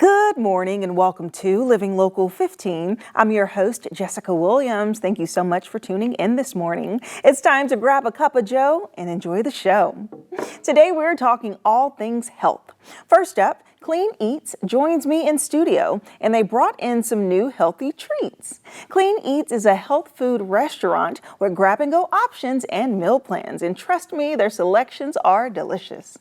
Good morning and welcome to Living Local 15. I'm your host, Jessica Williams. Thank you so much for tuning in this morning. It's time to grab a cup of joe and enjoy the show. Today we're talking all things health. First up, Clean Eatz joins me in studio, and they brought in some new healthy treats. Clean Eatz is a health food restaurant with grab-and-go options and meal plans, and trust me, their selections are delicious.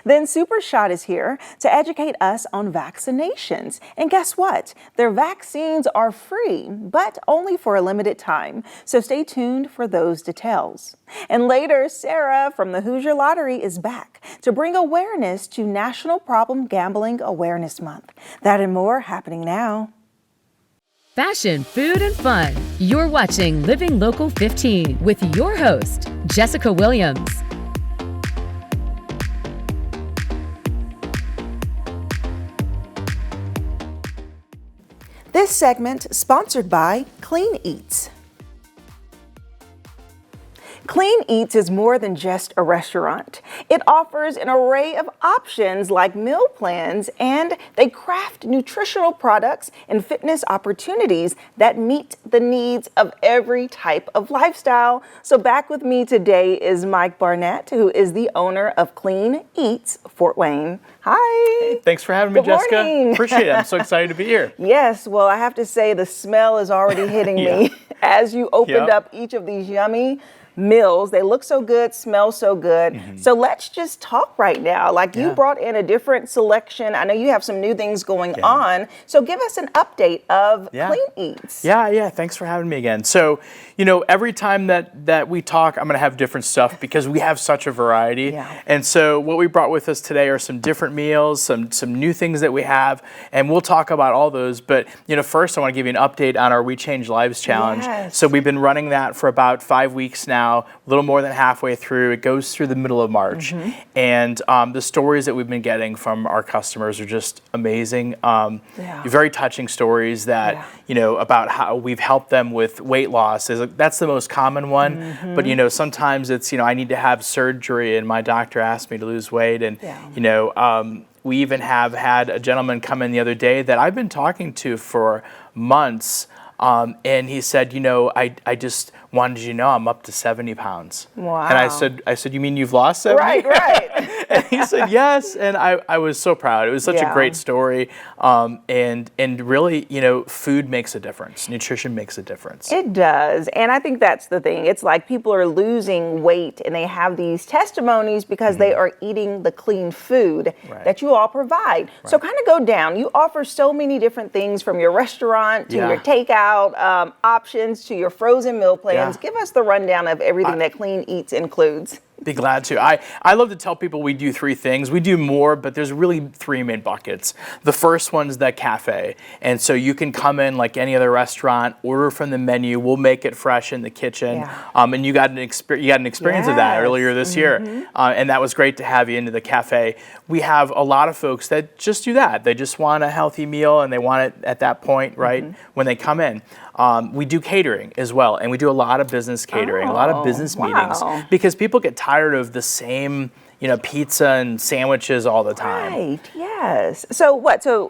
Then Super Shot is here to educate us on vaccinations. And guess what? Their vaccines are free, but only for a limited time. So stay tuned for those details. And later, Sarah from the Hoosier Lottery is back to bring awareness to National Problem Gambling Awareness Month. That and more happening now. Fashion, food, and fun. You're watching Living Local 15 with your host, Jessica Williams. This segment sponsored by Clean Eatz. Clean Eatz is more than just a restaurant. It offers an array of options like meal plans, and they craft nutritional products and fitness opportunities that meet the needs of every type of lifestyle. So back with me today is Mike Barnett, who is the owner of Clean Eatz Fort Wayne. Hi. Hey, thanks for having me, Good Jessica. morning. Appreciate it. I'm so excited to be here. Yes, well, I have to say the smell is already hitting me as you opened up each of these yummy meals. They look so good, smell so good. So let's just talk right now. Like you brought in a different selection. I know you have some new things going on. So give us an update of Clean Eatz. Yeah. Thanks for having me again. So, you know, every time that we talk, I'm going to have different stuff because we have such a variety. And so what we brought with us today are some different meals, some new things that we have, and we'll talk about all those. But, you know, first I want to give you an update on our We Change Lives Challenge. So we've been running that for about 5 weeks now. A little more than halfway through. It goes through the middle of March. And the stories that we've been getting from our customers are just amazing. Very touching stories that, you know, about how we've helped them with weight loss. That's the most common one. But, you know, sometimes it's, you know, I need to have surgery and my doctor asked me to lose weight. And, you know, we even have had a gentleman come in the other day that I've been talking to for months. And he said, you know, I just wanted you to know I'm up to 70 pounds. Wow. And I said, you mean you've lost 70? Right. And he said, yes. And I was so proud. It was such a great story. And really, you know, food makes a difference. Nutrition makes a difference. It does. And I think that's the thing. It's like people are losing weight and they have these testimonies because they are eating the clean food that you all provide. So kind of go down. You offer so many different things from your restaurant to your takeout options to your frozen meal plans. Give us the rundown of everything that Clean Eatz includes. Be glad to. I love to tell people we do three things. We do more, but there's really three main buckets. The first one's the cafe. And so you can come in like any other restaurant, order from the menu. We'll make it fresh in the kitchen. And you got an experience of that earlier this year. And that was great to have you into the cafe. We have a lot of folks that just do that. They just want a healthy meal and they want it at that point, right, when they come in. We do catering as well, and we do a lot of business catering, a lot of business meetings, because people get tired of the same, you know, pizza and sandwiches all the time. Right, yes. So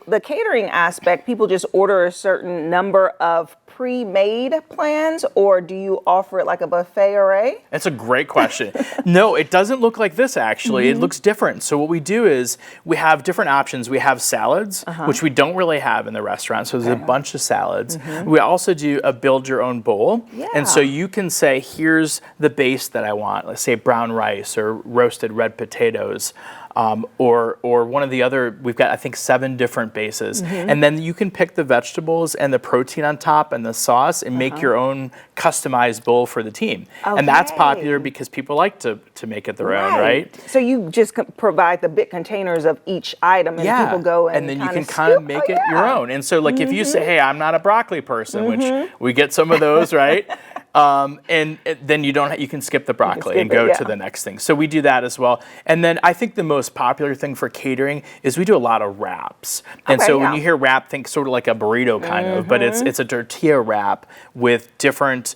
the catering aspect, people just order a certain number of pre-made plans, or do you offer it like a buffet array? That's a great question. No, it doesn't look like this actually. It looks different. So what we do is we have different options. We have salads, which we don't really have in the restaurant. So there's a bunch of salads. We also do a build your own bowl. And so you can say, here's the base that I want. Let's say brown rice or roasted red potatoes. Or one of the other, we've got, I think, 7 different bases. And then you can pick the vegetables and the protein on top and the sauce and make your own customized bowl for the team. And that's popular because people like to make it their own, right? So you just provide the big containers of each item and people go and then you can kind of make it your own. And so like if you say, hey, I'm not a broccoli person, which we get some of those, right? And then you can skip the broccoli and go to the next thing. So we do that as well. And then I think the most popular thing for catering is we do a lot of wraps. And so when you hear wrap, think sort of like a burrito kind of, but it's a tortilla wrap with different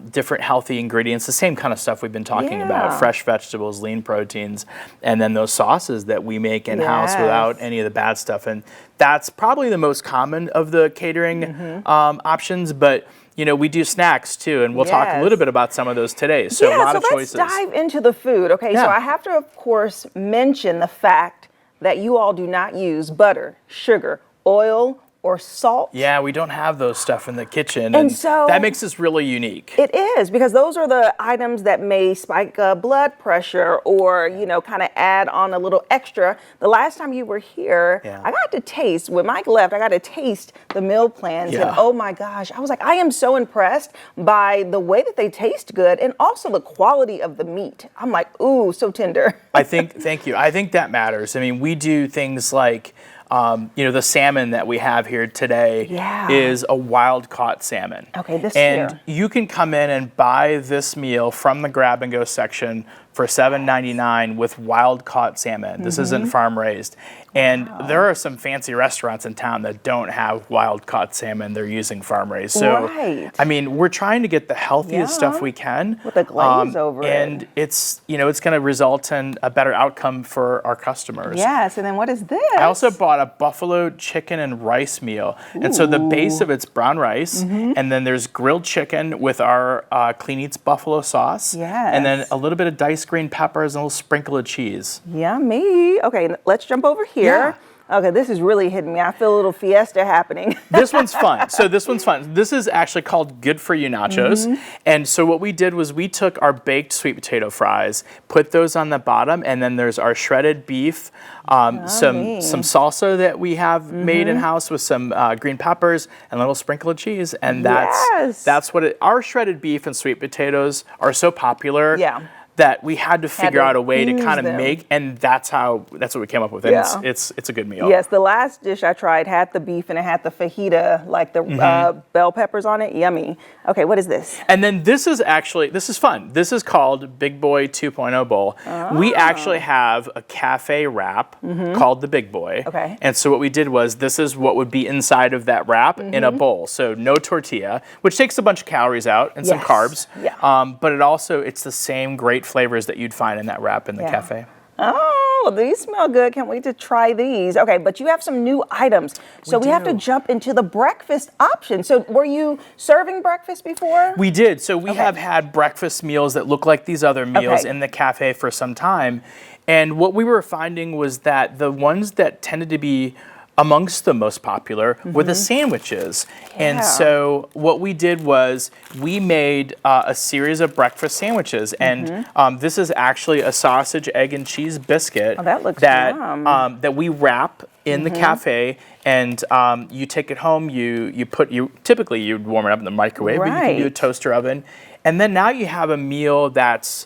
different healthy ingredients, the same kind of stuff we've been talking about, fresh vegetables, lean proteins, and then those sauces that we make in-house without any of the bad stuff. And that's probably the most common of the catering options, but you know, we do snacks too, and we'll talk a little bit about some of those today. So a lot of choices. Let's dive into the food. Okay, so I have to, of course, mention the fact that you all do not use butter, sugar, oil, or salt. Yeah, we don't have those stuff in the kitchen, and so that makes us really unique. It is, because those are the items that may spike blood pressure or, you know, kind of add on a little extra. The last time you were here, I got to taste, when Mike left, I got to taste the meal plans, and oh my gosh, I was like, I am so impressed by the way that they taste good and also the quality of the meat. I'm like, ooh, so tender. Thank you. I think that matters. I mean, we do things like, you know, the salmon that we have here today is a wild caught salmon. Okay, this and you can come in and buy this meal from the grab and go section for $7.99 with wild caught salmon. This isn't farm raised. And there are some fancy restaurants in town that don't have wild caught salmon. They're using farm raised. So, I mean, we're trying to get the healthiest stuff we can. With the glaze over it. And it's, you know, it's going to result in a better outcome for our customers. Yes, and then what is this? I also bought a buffalo chicken and rice meal. And so the base of it's brown rice, and then there's grilled chicken with our Clean Eatz buffalo sauce. And then a little bit of diced green peppers and a little sprinkle of cheese. Yummy. Okay, let's jump over here. Okay, this is really hitting me. I feel a little fiesta happening. This one's fun. So this one's fun. This is actually called Good For You Nachos. And so what we did was we took our baked sweet potato fries, put those on the bottom, and then there's our shredded beef, some salsa that we have made in-house with some green peppers and a little sprinkle of cheese. And that's what our shredded beef and sweet potatoes are so popular. That we had to figure out a way to kind of make, and that's what we came up with. And it's a good meal. Yes, the last dish I tried had the beef and it had the fajita, like the bell peppers on it. Yummy. Okay, what is this? And then this is fun. This is called Big Boy 2.0 Bowl. We actually have a cafe wrap called the Big Boy. Okay. And so what we did was, this is what would be inside of that wrap in a bowl. So no tortilla, which takes a bunch of calories out and some carbs. But it's the same great flavors that you'd find in that wrap in the cafe. Oh, these smell good. Can't wait to try these. Okay, but you have some new items. So we have to jump into the breakfast option. So were you serving breakfast before? We did. So we have had breakfast meals that look like these other meals in the cafe for some time. And what we were finding was that the ones that tended to be amongst the most popular were the sandwiches. And so what we did was we made a series of breakfast sandwiches. And this is actually a sausage, egg, and cheese biscuit that we wrap in the cafe. And you take it home, typically you'd warm it up in the microwave, but you can do a toaster oven. And then now you have a meal that's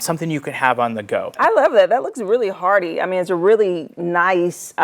something you can have on the go. I love that. That looks really hearty. I mean, it's a really nice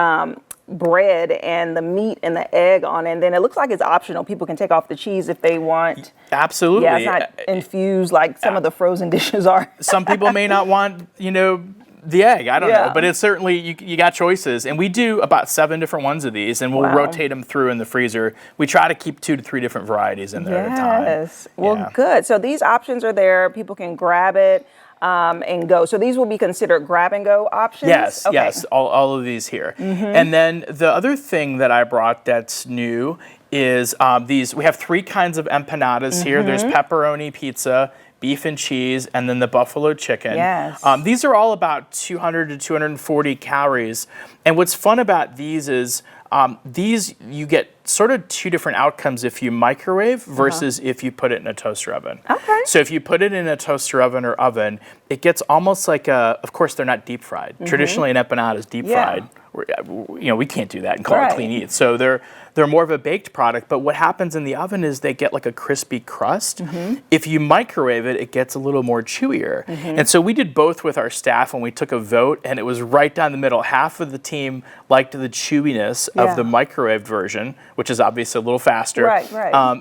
bread and the meat and the egg on it. And then it looks like it's optional. People can take off the cheese if they want. Absolutely. Yeah, it's not infused like some of the frozen dishes are. Some people may not want, the egg. I don't know. But it's certainly, you got choices. And we do about 7 different ones of these, and we'll rotate them through in the freezer. We try to keep 2 to 3 different varieties in there at a time. Yes. Well, good. So these options are there. People can grab it. And go. So these will be considered grab and go options? Yes, yes, all of these here. And then the other thing that I brought that's new is we have 3 kinds of empanadas here. There's pepperoni pizza, beef and cheese, and then the buffalo chicken. Yes. These are all about 200 to 240 calories. And what's fun about these is these, you get sort of 2 different outcomes if you microwave versus if you put it in a toaster oven. Okay. So if you put it in a toaster oven or oven, it gets almost like of course they're not deep fried. Traditionally an empanada is deep fried. We can't do that and call it Clean Eatz. So they're more of a baked product, but what happens in the oven is they get like a crispy crust. If you microwave it, it gets a little more chewier. And so we did both with our staff when we took a vote, and it was right down the middle. Half of the team liked the chewiness of the microwaved version, which is obviously a little faster.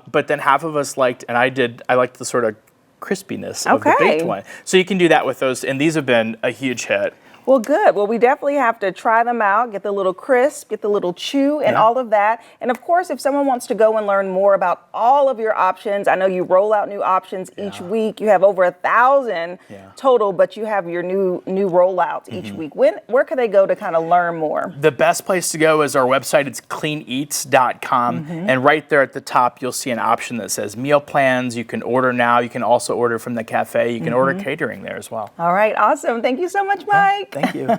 But then half of us liked, and I liked the sort of crispiness of the baked one. So you can do that with those, and these have been a huge hit. Well, good. Well, we definitely have to try them out, get the little crisp, get the little chew and all of that. And of course, if someone wants to go and learn more about all of your options, I know you roll out new options each week. You have over 1,000 total, but you have your new rollouts each week. Where can they go to kind of learn more? The best place to go is our website. It's cleaneatz.com. And right there at the top, you'll see an option that says meal plans. You can order now. You can also order from the cafe. You can order catering there as well. All right. Awesome. Thank you so much, Mike. Thank you.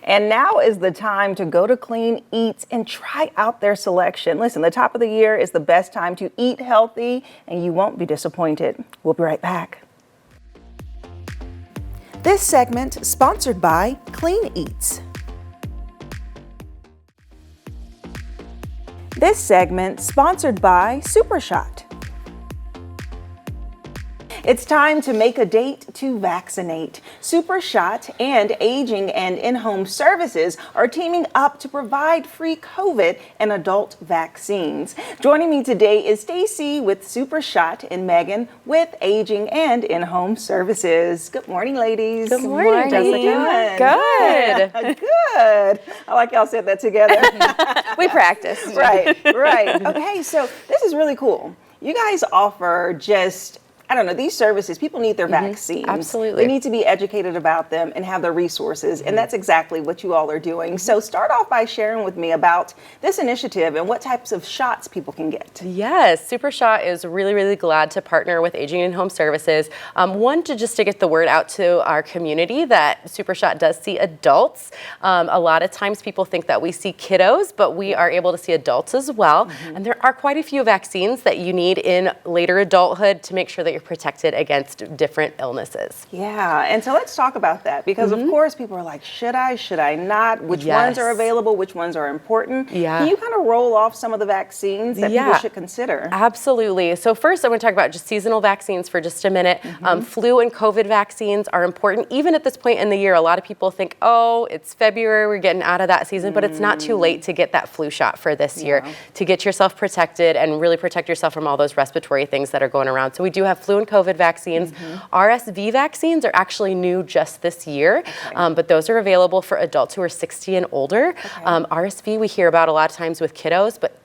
And now is the time to go to Clean Eatz and try out their selection. Listen, the top of the year is the best time to eat healthy, and you won't be disappointed. We'll be right back. This segment sponsored by Clean Eatz. This segment sponsored by Super Shot. It's time to make a date to vaccinate. Super Shot and Aging and In-Home Services are teaming up to provide free COVID and adult vaccines. Joining me today is Stacy with Super Shot and Megan with Aging and In-Home Services. Good morning, ladies. Good morning, Jessica. Good. Good. I like y'all said that together. We practice. Right. Okay, so this is really cool. You guys offer just, I don't know, these services, people need their vaccines. Absolutely. They need to be educated about them and have the resources, and that's exactly what you all are doing. So start off by sharing with me about this initiative and what types of shots people can get. Yes, Super Shot is really, really glad to partner with Aging and Home Services. One, to get the word out to our community that Super Shot does see adults. A lot of times people think that we see kiddos, but we are able to see adults as well. And there are quite a few vaccines that you need in later adulthood to make sure that you're protected against different illnesses. Yeah, and so let's talk about that, because of course people are like, should I not? Which ones are available? Which ones are important? Yeah. Can you kind of roll off some of the vaccines that people should consider? Absolutely. So first I want to talk about just seasonal vaccines for just a minute. Flu and COVID vaccines are important. Even at this point in the year, a lot of people think, oh, it's February, we're getting out of that season, but it's not too late to get that flu shot for this year, to get yourself protected and really protect yourself from all those respiratory things that are going around. So we do have flu and COVID vaccines. RSV vaccines are actually new just this year, but those are available for adults who are 60 and older. RSV we hear about a lot of times with kiddos, but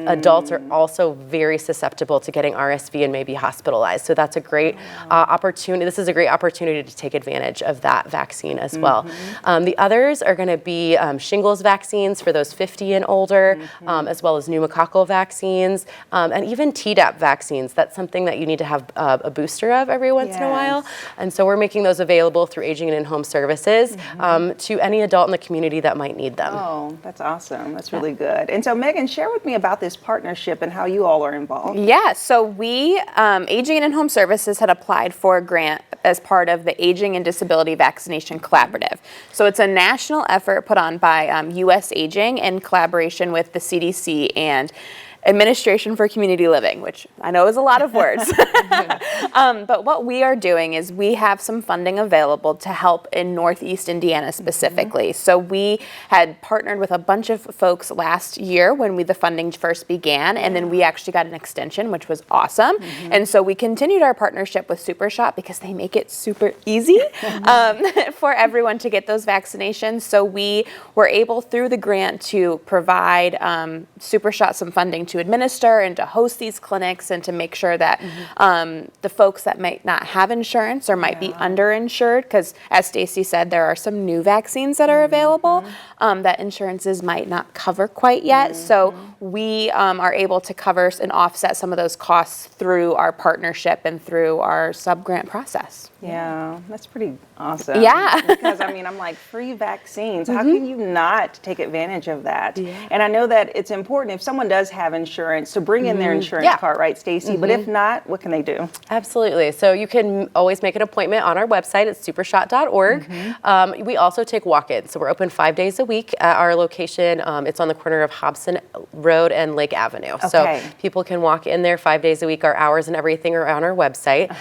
adults are also very susceptible to getting RSV and maybe hospitalized. So that's a great opportunity. This is a great opportunity to take advantage of that vaccine as well. The others are going to be shingles vaccines for those 50 and older, as well as pneumococcal vaccines, and even Tdap vaccines. That's something that you need to have a booster of every once in a while. And so we're making those available through Aging and In-Home Services to any adult in the community that might need them. Oh, that's awesome. That's really good. And so Megan, share with me about this partnership and how you all are involved. Yeah, so we, Aging and In-Home Services, had applied for a grant as part of the Aging and Disability Vaccination Collaborative. So it's a national effort put on by U.S. Aging in collaboration with the CDC and Administration for Community Living, which I know is a lot of words. But what we are doing is we have some funding available to help in Northeast Indiana specifically. So we had partnered with a bunch of folks last year when the funding first began, and then we actually got an extension, which was awesome. And so we continued our partnership with Super Shot because they make it super easy for everyone to get those vaccinations. So we were able, through the grant, to provide Super Shot some funding to administer and to host these clinics and to make sure that the folks that might not have insurance or might be underinsured, because as Stacy said, there are some new vaccines that are available that insurances might not cover quite yet. So we are able to cover and offset some of those costs through our partnership and through our sub-grant process. Yeah, that's pretty awesome. Yeah. Because I mean, I'm like, free vaccines. How can you not take advantage of that? And I know that it's important if someone does have insurance to bring in their insurance card, right, Stacy? But if not, what can they do? Absolutely. So you can always make an appointment on our website at supershot.org. We also take walk-ins. So we're open 5 days a week at our location. It's on the corner of Hobson Road and Lake Avenue. So people can walk in there 5 days a week. Our hours and everything are on our website.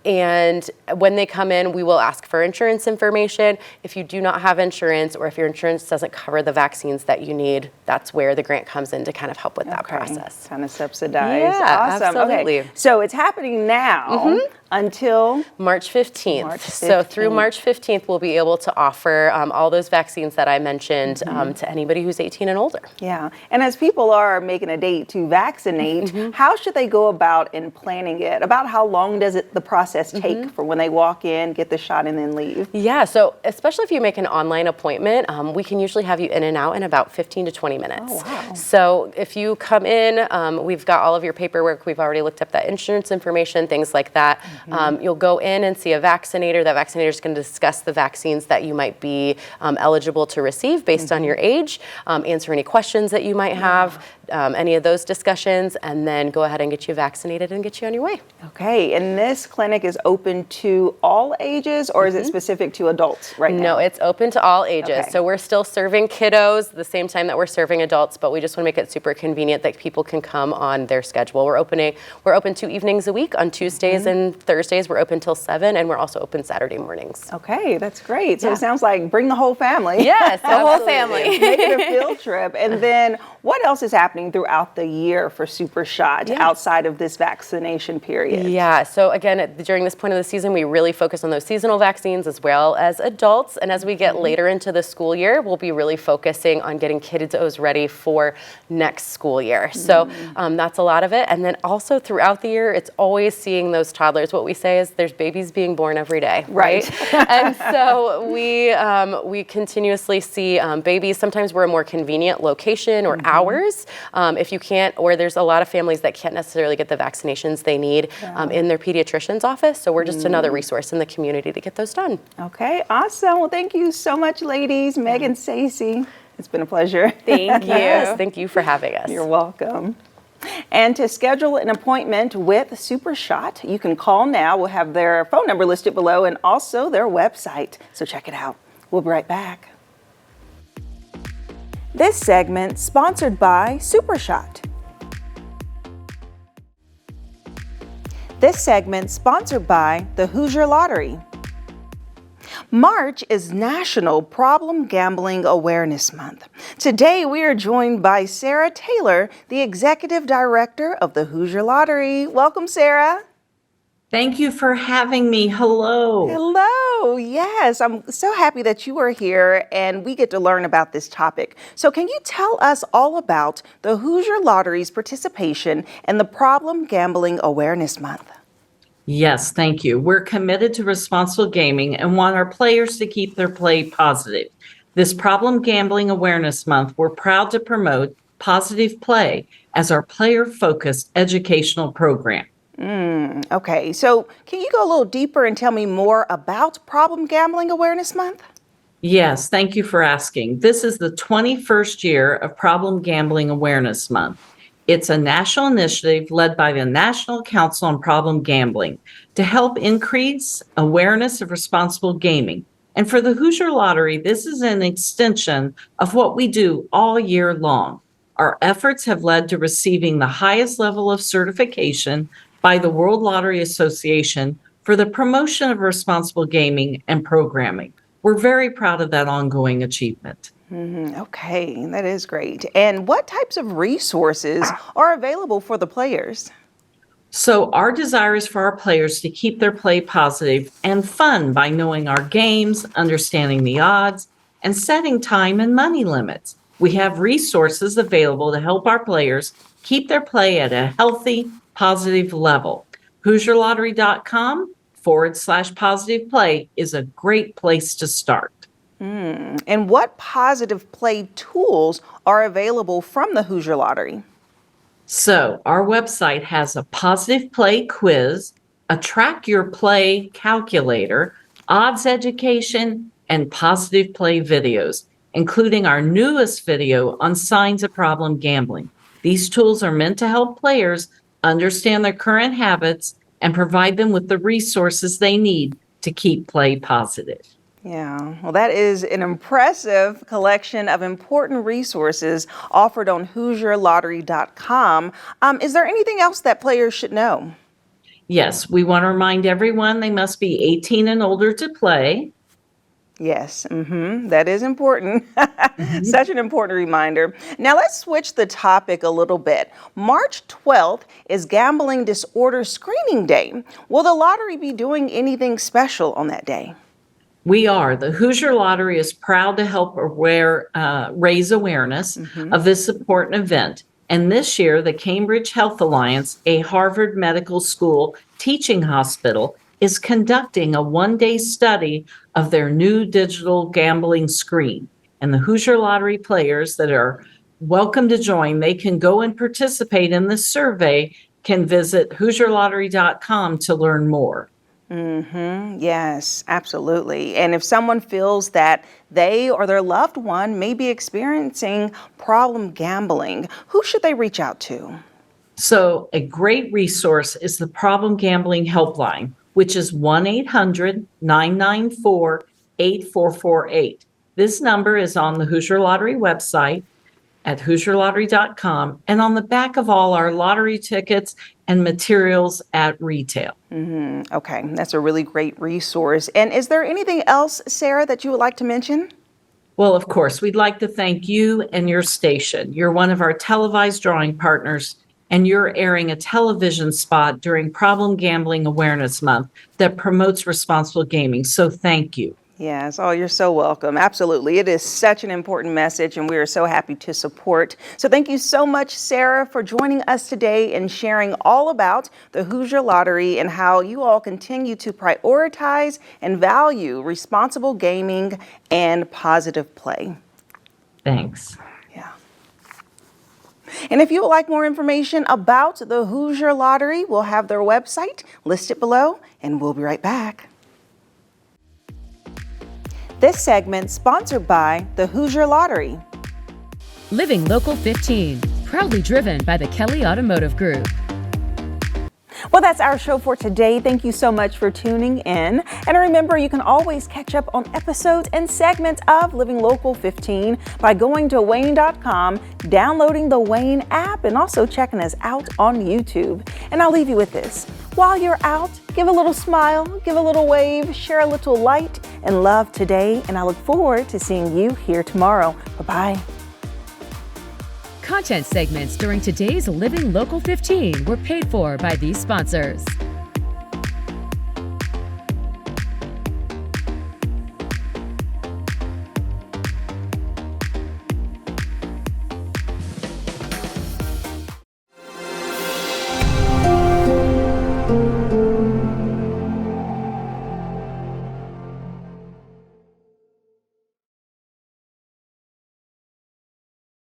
And when they come in, we will ask for insurance information. If you do not have insurance, or if your insurance doesn't cover the vaccines that you need, that's where the grant comes in to kind of help with that process. Kind of subsidized. Yeah, Awesome. absolutely. Okay. So it's happening now. Until March 15th. March So through 15th. March 15th, we'll be able to offer all those vaccines that I mentioned to anybody who's 18 and older. Yeah. And as people are making a date to vaccinate, how should they go about in planning it? About how long does the process take for when they walk in, get the shot, and then leave? Yeah, so especially if you make an online appointment, we can usually have you in and out in about 15 to 20 minutes. Oh, wow. So if you come in, we've got all of your paperwork. We've already looked up that insurance information, things like that. You'll go in and see a vaccinator. That vaccinator is going to discuss the vaccines that you might be eligible to receive based on your age, answer any questions that you might have, any of those discussions, and then go ahead and get you vaccinated and get you on your way. Okay, and this clinic is open to all ages, or is it specific to adults right now? No, it's open to all ages. Okay. So we're still serving kiddos the same time that we're serving adults, but we just want to make it super convenient that people can come on their schedule. We're open 2 evenings a week. On Tuesdays and Thursdays, we're open till 7, and we're also open Saturday mornings. Okay, that's great. So it sounds like bring the whole family. Yes, The whole family. Make it a field trip. And then what else is happening throughout the year for Super Shot outside of this vaccination period? Yeah, so again, during this point of the season, we really focus on those seasonal vaccines as well as adults. And as we get later into the school year, we'll be really focusing on getting kiddos ready for next school year. So that's a lot of it. And then also throughout the year, it's always seeing those toddlers. What we say is there's babies being born every day, right? And so we continuously see babies. Sometimes we're a more convenient location or hours. If you can't, or there's a lot of families that can't necessarily get the vaccinations they need in their pediatrician's office. So we're just another resource in the community to get those done. Okay, awesome. Well, thank you so much, ladies. Meg and Stacey. It's been a pleasure. Thank you. Yes, thank you for having us. You're welcome. And to schedule an appointment with Super Shot, you can call now. We'll have their phone number listed below and also their website. So check it out. We'll be right back. This segment sponsored by Super Shot. This segment sponsored by the Hoosier Lottery. March is National Problem Gambling Awareness Month. Today we are joined by Sarah Taylor, the Executive Director of the Hoosier Lottery. Welcome, Sarah. Thank you for having me. Hello. Hello. Yes, I'm so happy that you are here and we get to learn about this topic. So can you tell us all about the Hoosier Lottery's participation in the Problem Gambling Awareness Month? Yes, thank you. We're committed to responsible gaming and want our players to keep their play positive. This Problem Gambling Awareness Month, we're proud to promote positive play as our player-focused educational program. Okay, so can you go a little deeper and tell me more about Problem Gambling Awareness Month? Yes, thank you for asking. This is the 21st year of Problem Gambling Awareness Month. It's a national initiative led by the National Council on Problem Gambling to help increase awareness of responsible gaming. And for the Hoosier Lottery, this is an extension of what we do all year long. Our efforts have led to receiving the highest level of certification by the World Lottery Association for the promotion of responsible gaming and programming. We're very proud of that ongoing achievement. Okay, that is great. And what types of resources are available for the players? So our desire is for our players to keep their play positive and fun by knowing our games, understanding the odds, and setting time and money limits. We have resources available to help our players keep their play at a healthy, positive level. HoosierLottery.com/positive play is a great place to start. And what positive play tools are available from the Hoosier Lottery? So our website has a positive play quiz, a track your play calculator, odds education, and positive play videos, including our newest video on signs of problem gambling. These tools are meant to help players understand their current habits and provide them with the resources they need to keep play positive. Yeah, well, that is an impressive collection of important resources offered on HoosierLottery.com. Is there anything else that players should know? Yes, we want to remind everyone they must be 18 and older to play. Yes, that is important. Such an important reminder. Now let's switch the topic a little bit. March 12th is Gambling Disorder Screening Day. Will the lottery be doing anything special on that day? We are. The Hoosier Lottery is proud to help raise awareness of this important event. And this year, the Cambridge Health Alliance, a Harvard Medical School teaching hospital, is conducting a one-day study of their new digital gambling screen. And the Hoosier Lottery players that are welcome to join, they can go and participate in this survey, can visit HoosierLottery.com to learn more. Yes, absolutely. And if someone feels that they or their loved one may be experiencing problem gambling, who should they reach out to? So a great resource is the Problem Gambling Helpline, which is 1-800-994-8448. This number is on the Hoosier Lottery website at HoosierLottery.com and on the back of all our lottery tickets and materials at retail. Okay, that's a really great resource. And is there anything else, Sarah, that you would like to mention? Well, of course, we'd like to thank you and your station. You're one of our televised drawing partners, and you're airing a television spot during Problem Gambling Awareness Month that promotes responsible gaming. So thank you. Yes. Oh, you're so welcome. Absolutely. It is such an important message, and we are so happy to support. So thank you so much, Sarah, for joining us today and sharing all about the Hoosier Lottery and how you all continue to prioritize and value responsible gaming and positive play. Thanks. Yeah. And if you would like more information about the Hoosier Lottery, we'll have their website listed below, and we'll be right back. This segment sponsored by the Hoosier Lottery. Living Local 15, proudly driven by the Kelly Automotive Group. Well, that's our show for today. Thank you so much for tuning in. And remember, you can always catch up on episodes and segments of Living Local 15 by going to WANE.com, downloading the WANE app, and also checking us out on YouTube. And I'll leave you with this. While you're out, give a little smile, give a little wave, share a little light and love today. And I look forward to seeing you here tomorrow. Bye-bye. Content segments during today's Living Local 15 were paid for by these sponsors.